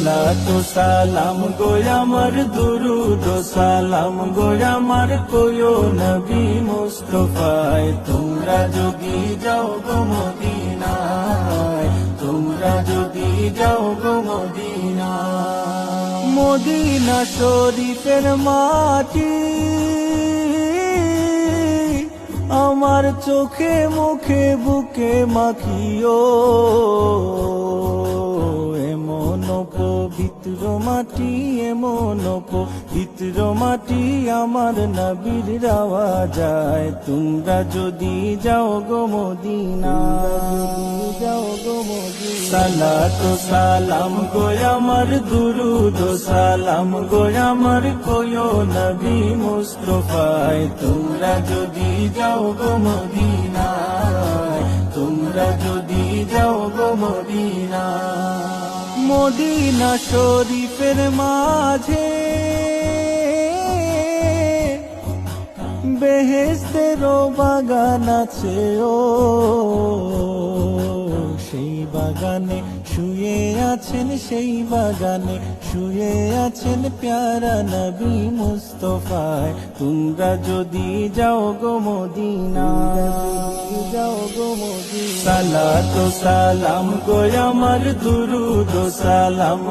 সালাতু সালাম গো আমার দুরুদ সালাম গো আমার কোয়ো নবী মুস্তাফায় তোমরা যদি যাও গো মদিনায় তোমরা যদি যাও গো মদিনায় মদিনা শরীফের মাটি আমার চোখে মুখে বুকে মাখিও এমন পবিত্র মাটি এমন পবিত্র মাটি আমার নবীর রাওয়া যায় তোমরা যদি যাও গো মদিনা যাও গো মদিনা সালাতু সালাম গো আমার দুরুদ সালাম গো আমার কোয়ো নবী মুস্তাফায় তোমরা যদি যাও গো মদিনায় তোমরা যদি যাও গো মদিনায় মদিনা শরীফের মাঝে বেহেশতেরও বাগান আছে ও সেই বাগানে শুয়ে আছেন সেই বাগানে শুয়ে আছেন প্যারা নবী মুস্তাফায় তোমরা যদি যাও গো মদিনা যাও গো মদিনা সালাতু সালাম গো আমার দুরুদ সালাম